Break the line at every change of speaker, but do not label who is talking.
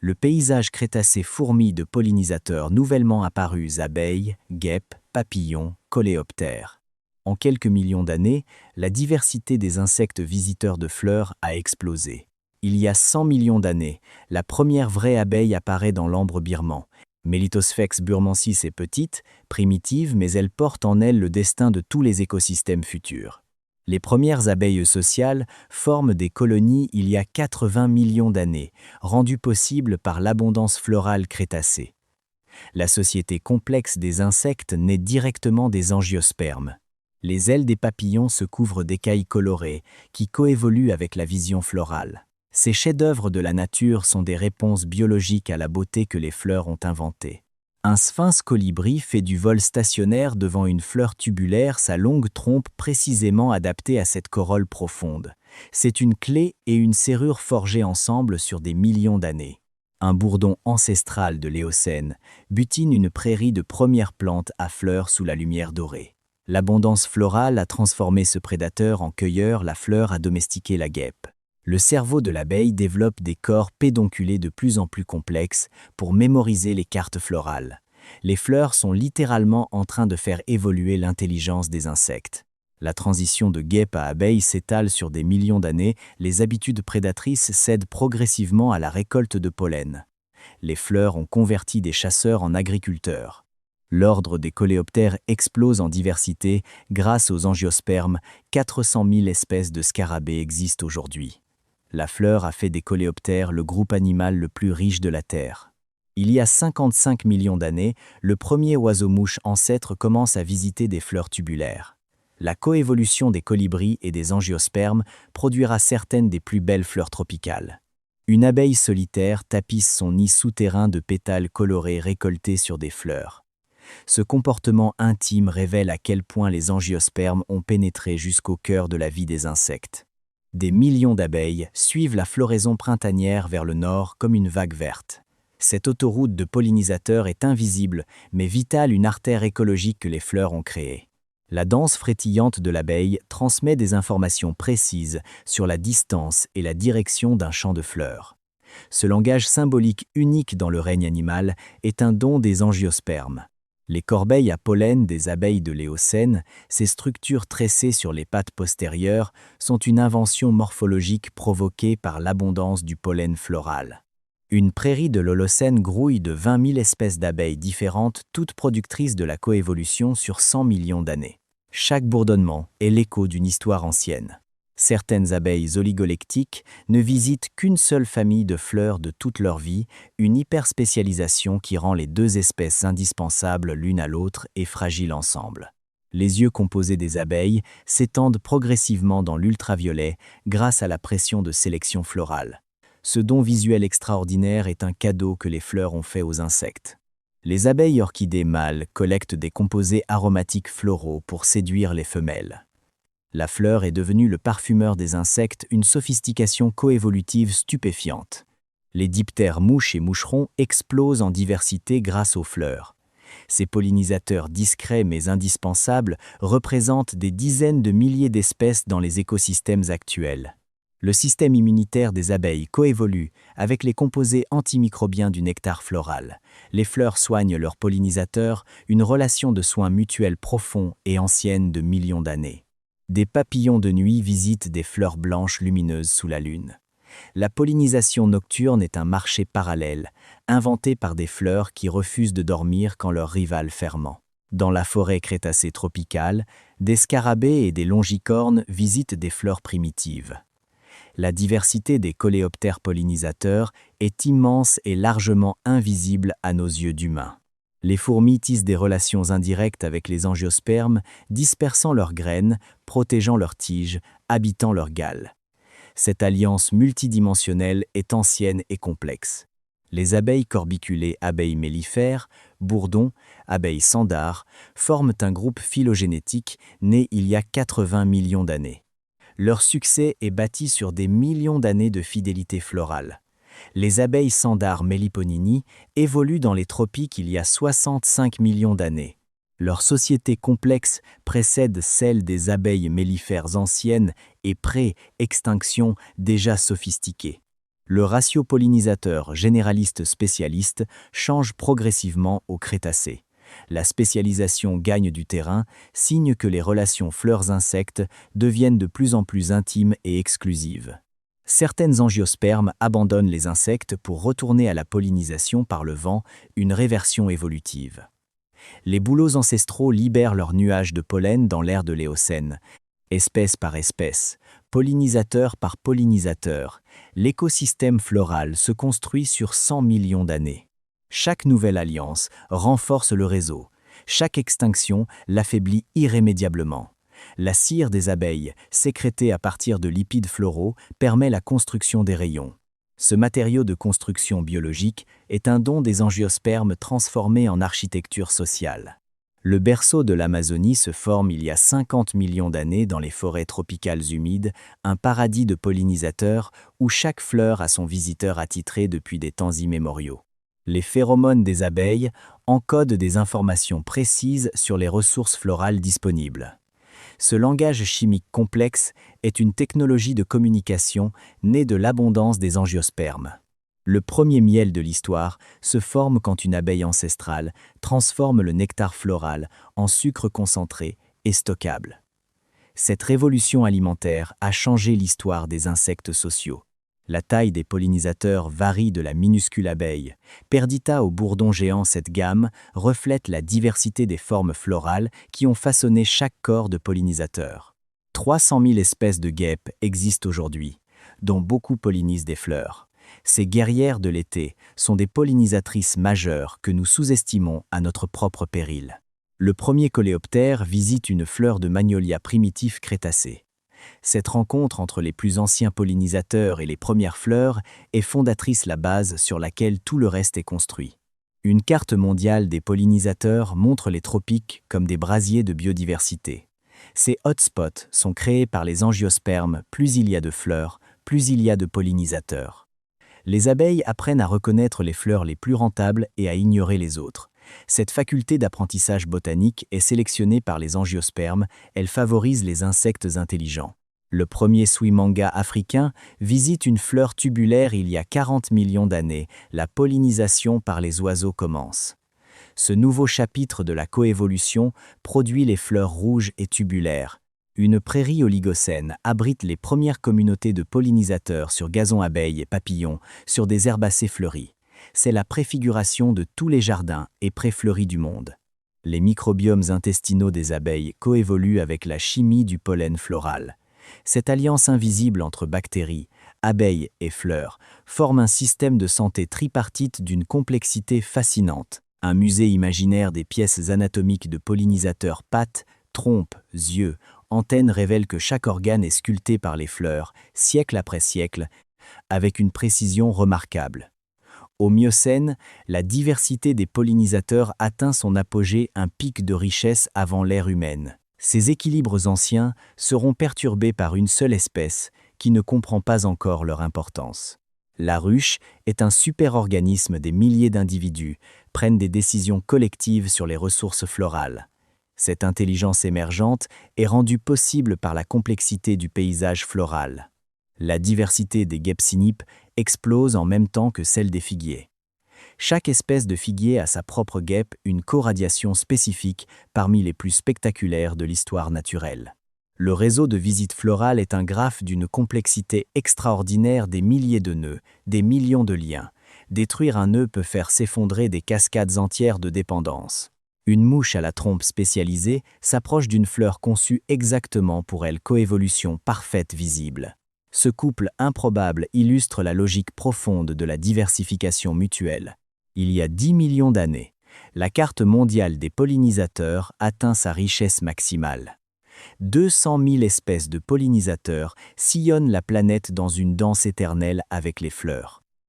Le paysage crétacé fourmille de pollinisateurs nouvellement apparus, abeilles, guêpes, papillons, coléoptères. En quelques millions d'années, la diversité des insectes visiteurs de fleurs a explosé. Il y a 100 millions d'années, la première vraie abeille apparaît dans l'ambre birman. Melitosphex burmensis est petite, primitive, mais elle porte en elle le destin de tous les écosystèmes futurs. Les premières abeilles sociales forment des colonies il y a 80 millions d'années, rendues possibles par l'abondance florale crétacée. La société complexe des insectes naît directement des angiospermes. Les ailes des papillons se couvrent d'écailles colorées qui coévoluent avec la vision florale. Ces chefs-d'œuvre de la nature sont des réponses biologiques à la beauté que les fleurs ont inventée. Un sphinx colibri fait du vol stationnaire devant une fleur tubulaire, sa longue trompe précisément adaptée à cette corolle profonde. C'est une clé et une serrure forgées ensemble sur des millions d'années. Un bourdon ancestral de l'Éocène butine une prairie de premières plantes à fleurs sous la lumière dorée. L'abondance florale a transformé ce prédateur en cueilleur, la fleur a domestiqué la guêpe. Le cerveau de l'abeille développe des corps pédonculés de plus en plus complexes pour mémoriser les cartes florales. Les fleurs sont littéralement en train de faire évoluer l'intelligence des insectes. La transition de guêpe à abeille s'étale sur des millions d'années, les habitudes prédatrices cèdent progressivement à la récolte de pollen. Les fleurs ont converti des chasseurs en agriculteurs. L'ordre des coléoptères explose en diversité grâce aux angiospermes. 400 000 espèces de scarabées existent aujourd'hui. La fleur a fait des coléoptères le groupe animal le plus riche de la Terre. Il y a 55 millions d'années, le premier oiseau-mouche ancêtre commence à visiter des fleurs tubulaires. La coévolution des colibris et des angiospermes produira certaines des plus belles fleurs tropicales. Une abeille solitaire tapisse son nid souterrain de pétales colorés récoltés sur des fleurs. Ce comportement intime révèle à quel point les angiospermes ont pénétré jusqu'au cœur de la vie des insectes. Des millions d'abeilles suivent la floraison printanière vers le nord comme une vague verte. Cette autoroute de pollinisateurs est invisible, mais vitale, une artère écologique que les fleurs ont créée. La danse frétillante de l'abeille transmet des informations précises sur la distance et la direction d'un champ de fleurs. Ce langage symbolique unique dans le règne animal est un don des angiospermes. Les corbeilles à pollen des abeilles de l'Éocène, ces structures tressées sur les pattes postérieures, sont une invention morphologique provoquée par l'abondance du pollen floral. Une prairie de l'Holocène grouille de 20 000 espèces d'abeilles différentes, toutes productrices de la coévolution sur 100 millions d'années. Chaque bourdonnement est l'écho d'une histoire ancienne. Certaines abeilles oligolectiques ne visitent qu'une seule famille de fleurs de toute leur vie, une hyperspécialisation qui rend les deux espèces indispensables l'une à l'autre et fragiles ensemble. Les yeux composés des abeilles s'étendent progressivement dans l'ultraviolet grâce à la pression de sélection florale. Ce don visuel extraordinaire est un cadeau que les fleurs ont fait aux insectes. Les abeilles orchidées mâles collectent des composés aromatiques floraux pour séduire les femelles. La fleur est devenue le parfumeur des insectes, une sophistication coévolutive stupéfiante. Les diptères mouches et moucherons explosent en diversité grâce aux fleurs. Ces pollinisateurs discrets mais indispensables représentent des dizaines de milliers d'espèces dans les écosystèmes actuels. Le système immunitaire des abeilles coévolue avec les composés antimicrobiens du nectar floral. Les fleurs soignent leurs pollinisateurs, une relation de soins mutuels profond et ancienne de millions d'années. Des papillons de nuit visitent des fleurs blanches lumineuses sous la lune. La pollinisation nocturne est un marché parallèle, inventé par des fleurs qui refusent de dormir quand leurs rivales ferment. Dans la forêt crétacée tropicale, des scarabées et des longicornes visitent des fleurs primitives. La diversité des coléoptères pollinisateurs est immense et largement invisible à nos yeux d'humains. Les fourmis tissent des relations indirectes avec les angiospermes, dispersant leurs graines, protégeant leurs tiges, habitant leurs galles. Cette alliance multidimensionnelle est ancienne et complexe. Les abeilles corbiculées, abeilles mellifères, bourdons, abeilles sandars, forment un groupe phylogénétique né il y a 80 millions d'années. Leur succès est bâti sur des millions d'années de fidélité florale. Les abeilles sandars Melliponini évoluent dans les tropiques il y a 65 millions d'années. Leur société complexe précède celle des abeilles mellifères anciennes et pré-extinction déjà sophistiquées. Le ratio pollinisateur généraliste-spécialiste change progressivement au Crétacé. La spécialisation gagne du terrain, signe que les relations fleurs-insectes deviennent de plus en plus intimes et exclusives. Certaines angiospermes abandonnent les insectes pour retourner à la pollinisation par le vent, une réversion évolutive. Les bouleaux ancestraux libèrent leurs nuages de pollen dans l'air de l'Éocène. Espèce par espèce, pollinisateur par pollinisateur, l'écosystème floral se construit sur 100 millions d'années. Chaque nouvelle alliance renforce le réseau. Chaque extinction l'affaiblit irrémédiablement. La cire des abeilles, sécrétée à partir de lipides floraux, permet la construction des rayons. Ce matériau de construction biologique est un don des angiospermes transformés en architecture sociale. Le berceau de l'Amazonie se forme il y a 50 millions d'années dans les forêts tropicales humides, un paradis de pollinisateurs où chaque fleur a son visiteur attitré depuis des temps immémoriaux. Les phéromones des abeilles encodent des informations précises sur les ressources florales disponibles. Ce langage chimique complexe est une technologie de communication née de l'abondance des angiospermes. Le premier miel de l'histoire se forme quand une abeille ancestrale transforme le nectar floral en sucre concentré et stockable. Cette révolution alimentaire a changé l'histoire des insectes sociaux. La taille des pollinisateurs varie de la minuscule abeille. Perdita au bourdon géant, cette gamme reflète la diversité des formes florales qui ont façonné chaque corps de pollinisateur. 300 000 espèces de guêpes existent aujourd'hui, dont beaucoup pollinisent des fleurs. Ces guerrières de l'été sont des pollinisatrices majeures que nous sous-estimons à notre propre péril. Le premier coléoptère visite une fleur de magnolia primitif crétacé. Cette rencontre entre les plus anciens pollinisateurs et les premières fleurs est fondatrice, la base sur laquelle tout le reste est construit. Une carte mondiale des pollinisateurs montre les tropiques comme des brasiers de biodiversité. Ces hotspots sont créés par les angiospermes. Plus il y a de fleurs, plus il y a de pollinisateurs. Les abeilles apprennent à reconnaître les fleurs les plus rentables et à ignorer les autres. Cette faculté d'apprentissage botanique est sélectionnée par les angiospermes, elle favorise les insectes intelligents. Le premier suimanga africain visite une fleur tubulaire il y a 40 millions d'années. La pollinisation par les oiseaux commence. Ce nouveau chapitre de la coévolution produit les fleurs rouges et tubulaires. Une prairie oligocène abrite les premières communautés de pollinisateurs sur gazon, abeilles et papillons, sur des herbacées fleuries. C'est la préfiguration de tous les jardins et prés fleuris du monde. Les microbiomes intestinaux des abeilles coévoluent avec la chimie du pollen floral. Cette alliance invisible entre bactéries, abeilles et fleurs forme un système de santé tripartite d'une complexité fascinante. Un musée imaginaire des pièces anatomiques de pollinisateurs, pattes, trompes, yeux, antennes révèle que chaque organe est sculpté par les fleurs, siècle après siècle, avec une précision remarquable. Au Miocène, la diversité des pollinisateurs atteint son apogée, un pic de richesse avant l'ère humaine. Ces équilibres anciens seront perturbés par une seule espèce qui ne comprend pas encore leur importance. La ruche est un superorganisme. Des milliers d'individus prennent des décisions collectives sur les ressources florales. Cette intelligence émergente est rendue possible par la complexité du paysage floral. La diversité des guêpes cynipes explose en même temps que celle des figuiers. Chaque espèce de figuier a sa propre guêpe, une coradiation spécifique parmi les plus spectaculaires de l'histoire naturelle. Le réseau de visites florales est un graphe d'une complexité extraordinaire, des milliers de nœuds, des millions de liens. Détruire un nœud peut faire s'effondrer des cascades entières de dépendance. Une mouche à la trompe spécialisée s'approche d'une fleur conçue exactement pour elle, coévolution parfaite visible. Ce couple improbable illustre la logique profonde de la diversification mutuelle. Il y a 10 millions d'années, la carte mondiale des pollinisateurs atteint sa richesse maximale. 200 000 espèces de pollinisateurs sillonnent la planète dans une danse éternelle avec les fleurs.